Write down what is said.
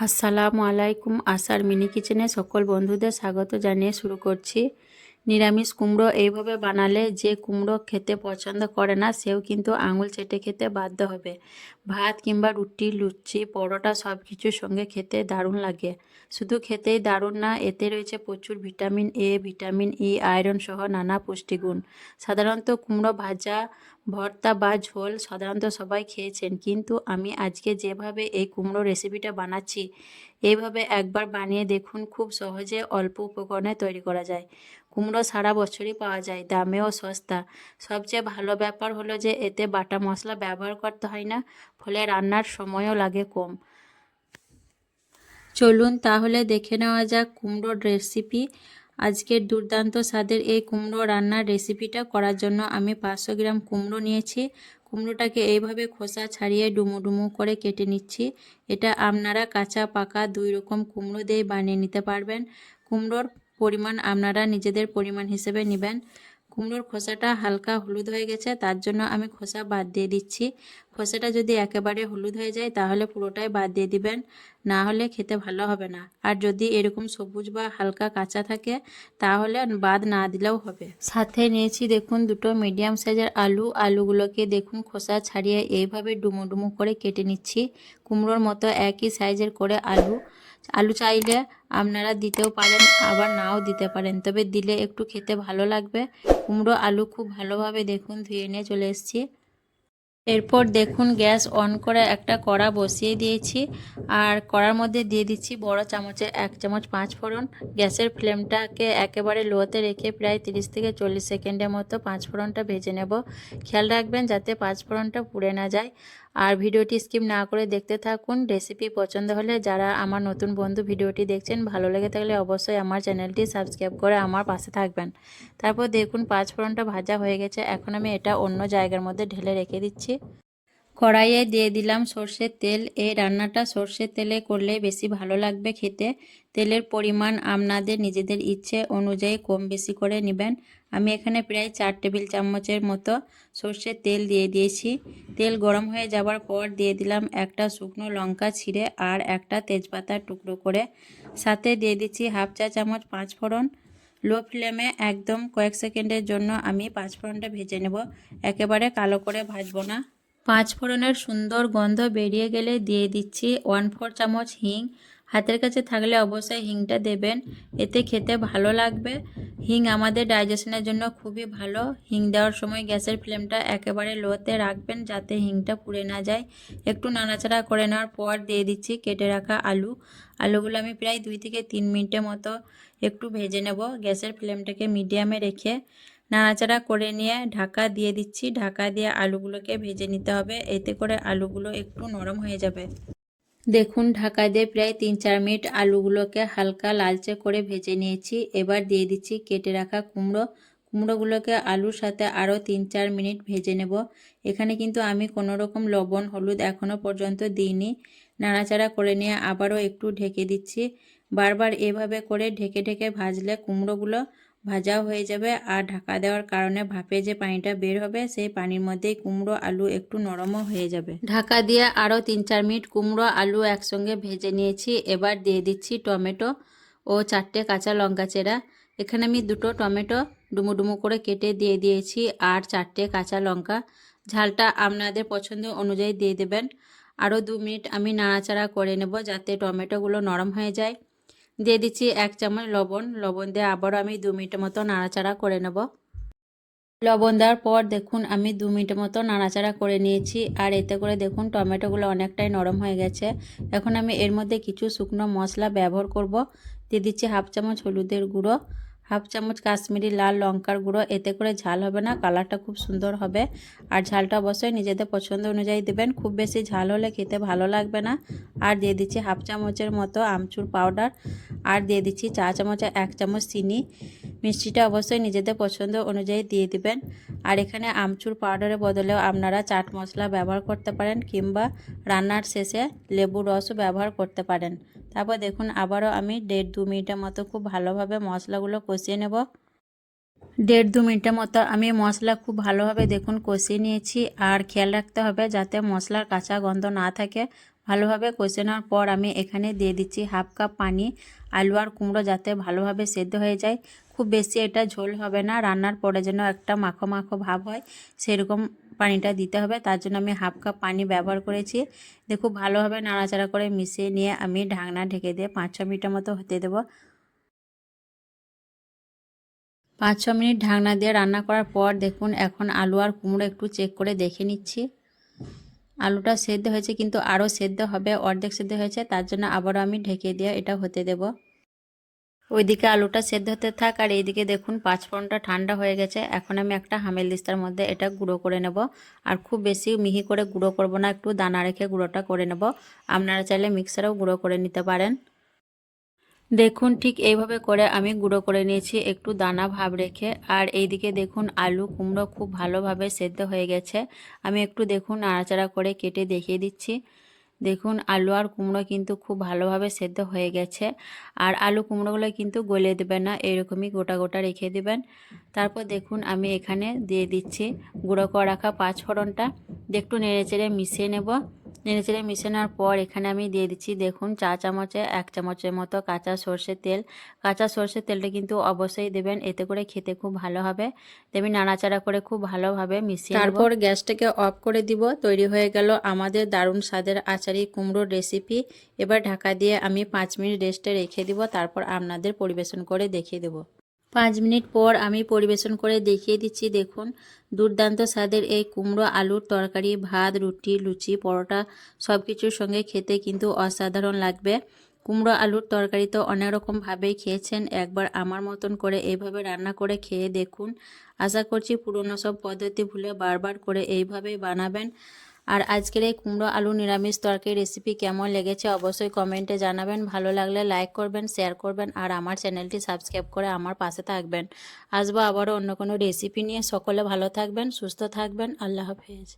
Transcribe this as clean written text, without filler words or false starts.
আসসালামু আলাইকুম। আশার মিনি কিচেনে সকল বন্ধুদের স্বাগত জানিয়ে শুরু করছি। নিরামিষ কুমড়ো এইভাবে বানালে যে কুমড়ো খেতে পছন্দ করে না সেও কিন্তু আঙুল চেটে খেতে বাধ্য হবে। ভাত কিংবা রুটি, লুচি, পরোটা সব কিছুর সঙ্গে খেতে দারুণ লাগে। শুধু খেতেই দারুণ না, এতে রয়েছে প্রচুর vitamin A, vitamin E, iron সহ নানা পুষ্টিগুণ। সাধারণত কুমড়ো ভাজা, ভর্তা বা ঝোল সাধারণত সবাই খেয়েছেন, কিন্তু আমি আজকে যেভাবে এই কুমড়ো রেসিপিটা বানাচ্ছি এইভাবে একবার বানিয়ে দেখুন। খুব সহজে অল্প উপকরণে তৈরি করা যায়। কুমড়ো সারা বছরই পাওয়া যায়, দামেও সস্তা। সবচেয়ে ভালো ব্যাপার হলো যে এতে বাটা মশলা ব্যবহার করতে হয় না, ফলে রান্নার সময়ও লাগে কম। চলুন তাহলে দেখে নেওয়া যাক কুমড়োর রেসিপি। আজকের দুর্দান্ত স্বাদের এই কুমড়ো রান্নার রেসিপিটা করার জন্য আমি 500 গ্রাম কুমড়ো নিয়েছি। কুমড়োটাকে এইভাবে খোসা ছাড়িয়ে ডুমো ডুমো করে কেটে নিচ্ছি। এটা আপনারা কাঁচা পাকা দুই রকম কুমড়ো দিয়ে বানিয়ে নিতে পারবেন। কুমড়োর পরিমাণ আপনারা নিজেদের পরিমাণ হিসেবে নেবেন। কুমড়োর খোসাটা হালকা হলুদ হয়ে গেছে, তার জন্য আমি খোসা বাদ দিয়ে দিচ্ছি। খোসাটা যদি একেবারে হলুদ হয়ে যায় তাহলে পুরোটাই বাদ দিয়ে দিবেন, না হলে খেতে ভালো হবে না। আর যদি এরকম সবুজ বা হালকা কাঁচা থাকে তাহলে বাদ না দিলেও হবে। সাথে নিয়েছি দেখুন দুটো মিডিয়াম সাইজের আলুগুলোকে দেখুন খোসা ছাড়িয়ে এইভাবে ডুমো ডুমো করে কেটে নিচ্ছি। কুমড়োর মতো একই সাইজের করে আলু চাইলে আপনারা দিতেও পারেন, আবার নাও দিতে পারেন, তবে দিলে একটু খেতে ভালো লাগবে। কুমড়ো আলু খুব ভালোভাবে দেখুন ধুয়ে নিয়ে চলে এসেছি। এরপর দেখুন গ্যাস অন করে একটা কড়া বসিয়ে দিয়েছি, আর কড়ার মধ্যে দিয়ে দিচ্ছি বড় চামচের 1 চামচ 5 ফোড়ন। গ্যাসের ফ্লেমটাকে একেবারে লোতে রেখে প্রায় 30 থেকে 40 সেকেন্ডের মতো 5 ফোড়নটা ভেজে নেব। খেয়াল রাখবেন যাতে 5 ফোড়নটা পুড়ে না যায়। আর ভিডিওটি স্কিপ না করে দেখতে থাকুন। রেসিপি পছন্দ হলে যারা আমার নতুন বন্ধু ভিডিওটি দেখছেন, ভালো লেগে থাকলে অবশ্যই আমার চ্যানেলটি সাবস্ক্রাইব করে আমার পাশে থাকবেন। তারপর দেখুন 5 ফোড়নটা ভাজা হয়ে গেছে, এখন আমি এটা অন্য জায়গার মধ্যে ঢেলে রেখে দিচ্ছি। কড়াইয়ে দিয়ে দিলাম সর্ষের তেল। এই রান্নাটা সর্ষের তেলে করলে বেশি ভালো লাগবে খেতে। তেলের পরিমাণ আপনাদের নিজেদের ইচ্ছে অনুযায়ী কম বেশি করে নেবেন। আমি এখানে প্রায় 4 টেবিল চামচের মতো সর্ষের তেল দিয়ে দিয়েছি। তেল গরম হয়ে যাওয়ার পর দিয়ে দিলাম একটা শুকনো লঙ্কা ছিঁড়ে আর একটা তেজপাতার টুকরো করে। সাথে দিয়ে দিচ্ছি হাফ চা চামচ 5 ফোড়ন। লো ফ্লেমে একদম কয়েক সেকেন্ডের জন্য আমি 5 ফোড়নটা ভেজে নেব, একেবারে কালো করে ভাজবো না। 5 ফোড়নের সুন্দর গন্ধ বেরিয়ে গেলে দিয়ে দিচ্ছি 1/4 চামচ হিং। হাতের কাছে থাকলে অবশ্যই হিংটা দেবেন, এতে খেতে ভালো লাগবে। হিং আমাদের ডাইজেশনের জন্য খুবই ভালো। হিং দেওয়ার সময় গ্যাসের ফ্লেমটা একেবারে লোতে রাখবেন যাতে হিংটা পুড়ে না যায়। একটু নাড়াচাড়া করে নেওয়ার পর দিয়ে দিচ্ছি কেটে রাখা আলুগুলো আমি প্রায় 2 থেকে 3 মিনিটের মতো একটু ভেজে নেব। গ্যাসের ফ্লেমটাকে মিডিয়ামে রেখে নাড়াচাড়া করে নিয়ে ঢাকা দিয়ে দিচ্ছি। ঢাকা দিয়ে আলুগুলোকে ভেজে নিতে হবে, এতে করে আলুগুলো একটু নরম হয়ে যাবে। দেখুন ঢাকা দিয়ে প্রায় 3-4 মিনিট আলুগুলোকে হালকা লালচে করে ভেজে নিয়েছি। এবার দিয়ে দিচ্ছি কেটে রাখা কুমড়োগুলোকে আলুর সাথে আরও 3-4 মিনিট ভেজে নেব। এখানে কিন্তু আমি কোনো রকম লবণ হলুদ এখনও পর্যন্ত দিইনি। নাড়াচাড়া করে নিয়ে আবারও একটু ঢেকে দিচ্ছি। বারবার এভাবে করে ঢেকে ঢেকে ভাজলে কুমড়োগুলো ভাজাও হয়ে যাবে, আর ঢাকা দেওয়ার কারণে ভাপে যে পানিটা বের হবে সেই পানির মধ্যেই কুমড়ো আলু একটু নরমও হয়ে যাবে। ঢাকা দিয়ে আরও 3-4 মিনিট কুমড়ো আলু একসঙ্গে ভেজে নিয়েছি। এবার দিয়ে দিচ্ছি টমেটো ও 4টে কাঁচা লঙ্কা চেরা। এখানে আমি 2টো টমেটো ডুমো ডুমো করে কেটে দিয়ে দিয়েছি, আর 4টে কাঁচা লঙ্কা। ঝালটা আপনাদের পছন্দ অনুযায়ী দিয়ে দেবেন। আরও 2 মিনিট আমি নাড়াচাড়া করে নেব যাতে টমেটোগুলো নরম হয়ে যায়। দিয়ে দিচ্ছি 1 চামচ লবণ দিয়ে আবারও আমি 2 মিনিটের মতো নাড়াচাড়া করে নেব। লবণ দেওয়ার পর দেখুন আমি 2 মিনিটের মতো নাড়াচাড়া করে নিয়েছি, আর এতে করে দেখুন টমেটোগুলো অনেকটাই নরম হয়ে গেছে। এখন আমি এর মধ্যে কিছু শুকনো মশলা ব্যবহার করব। দিয়ে দিচ্ছি হাফ চামচ হলুদের গুঁড়ো, হাফ চামচ কাশ্মীরি লাল লঙ্কার গুঁড়ো। এতে করে ঝাল হবে না, কালারটা খুব সুন্দর হবে। আর ঝালটা অবশ্যই নিজেদের পছন্দ অনুযায়ী দেবেন, খুব বেশি ঝাল হলে খেতে ভালো লাগবে না। আর দিয়ে দিচ্ছি হাফ চামচের মতো আমচুর পাউডার, আর দিয়ে দিচ্ছি চা চামচে 1 চামচ চিনি। মিষ্টিটা অবশ্যই নিজেদের পছন্দ অনুযায়ী দিয়ে দিবেন। আর এখানে আমচুর পাউডারের বদলেও আপনারা চাট মশলা ব্যবহার করতে পারেন, কিংবা রান্নার শেষে লেবুর রসও ব্যবহার করতে পারেন। তারপর দেখুন আবারও আমি 1.5-2 মিনিটের মতো খুব ভালোভাবে মশলাগুলো কষিয়ে নেব। 1.5-2 মিনিটের মতো আমি মশলা খুব ভালোভাবে দেখুন কষিয়ে নিয়েছি। আর খেয়াল রাখতে হবে যাতে মশলার কাঁচা গন্ধ না থাকে, ভালোভাবে কষে নেওয়ার পর আমি এখানে দিয়ে দিচ্ছি হাফ কাপ পানি। আলু আর কুমড়ো যাতে ভালোভাবে সেদ্ধ হয়ে যায়, খুব বেশি এটা ঝোল হবে না, রান্নার পরে যেন একটা মাখো মাখো ভাব হয় সেরকম পানিটা দিতে হবে। তার জন্য আমি হাফ কাপ পানি ব্যবহার করেছি। দেখুন ভালোভাবে নাড়াচাড়া করে মিশিয়ে নিয়ে আমি ঢাকনা ঢেকে দিয়ে 5-6 মিনিটের মতো হতে দেবো। 5-6 মিনিট ঢাকনা দিয়ে রান্না করার পর দেখুন এখন আলু আর কুমড়ো একটু চেক করে দেখে নিচ্ছি। আলুটা সেদ্ধ হয়েছে কিন্তু আরও সেদ্ধ হবে, অর্ধেক সেদ্ধ হয়েছে, তার জন্য আবারও আমি ঢেকে দিয়ে এটা হতে দেব। ওইদিকে আলুটা সেদ্ধ হতে থাক আর এইদিকে দেখুন পাঁচফোড়নটা ঠান্ডা হয়ে গেছে। এখন আমি একটা হামেলদিস্তার মধ্যে এটা গুঁড়ো করে নেব। আর খুব বেশি মিহি করে গুঁড়ো করব না, একটু দানা রেখে গুঁড়োটা করে নেব। আপনারা চাইলে মিক্সারেও গুঁড়ো করে নিতে পারেন। দেখুন ঠিক এইভাবে করে আমি গুঁড়ো করে নিয়েছি একটু দানা ভাব রেখে। আর এইদিকে দেখুন আলু কুমড়ো খুব ভালোভাবে সেদ্ধ হয়ে গেছে। আমি একটু দেখুন নাড়াচাড়া করে কেটে দেখিয়ে দিচ্ছি। দেখুন আলু আর কুমড়ো কিন্তু খুব ভালোভাবে সেদ্ধ হয়ে গেছে। আর আলু কুমড়োগুলো কিন্তু গলে দেবেন না, এরকমই গোটা গোটা রেখে দেবেন। তারপর দেখুন আমি এখানে দিয়ে দিচ্ছি গুঁড়ো করে রাখা পাঁচফোড়নটা, একটু নেড়েচেড়ে মিশিয়ে নেব। নেড়েচেড়ে মিশিয়ে নেওয়ার পর এখানে আমি দিয়ে দিচ্ছি দেখুন চা চামচে 1 চামচের মতো কাঁচা সর্ষের তেল। কাঁচা সর্ষের তেলটা কিন্তু অবশ্যই দেবেন, এতে করে খেতে খুব ভালো হবে। আমি নাড়াচাড়া করে খুব ভালোভাবে মিশিয়ে নেব। তারপর গ্যাসটাকে অফ করে দিব। তৈরি হয়ে গেল আমাদের দারুণ স্বাদের আচারি কুমড়োর রেসিপি। এবার ঢাকা দিয়ে আমি 5 মিনিট রেস্টে রেখে দিব, তারপর আপনাদের পরিবেশন করে দেখিয়ে দেব। 5 মিনিট পর আমি পরিবেশন করে দেখিয়ে দিচ্ছি। দেখুন দুর্দান্ত স্বাদের এই কুমড়ো আলুর তরকারি ভাত, রুটি, লুচি, পরোটা সব কিছুর সঙ্গে খেতে কিন্তু অসাধারণ লাগবে। কুমড়ো আলুর তরকারি তো অনেক রকমভাবেই খেয়েছেন, একবার আমার মতন করে এইভাবে রান্না করে খেয়ে দেখুন। আশা করছি পুরনো সব পদ্ধতি ভুলে বারবার করে এইভাবেই বানাবেন। আর আজকের এই কুমড়ো আলু নিরামিষ তরকারি রেসিপি কেমন লেগেছে অবশ্যই কমেন্টে জানাবেন। ভালো লাগলে লাইক করবেন, শেয়ার করবেন আর আমার চ্যানেলটি সাবস্ক্রাইব করে আমার পাশে থাকবেন। আসবো আবারও অন্য কোনো রেসিপি নিয়ে। সকলে ভালো থাকবেন, সুস্থ থাকবেন। আল্লাহ হাফেজ।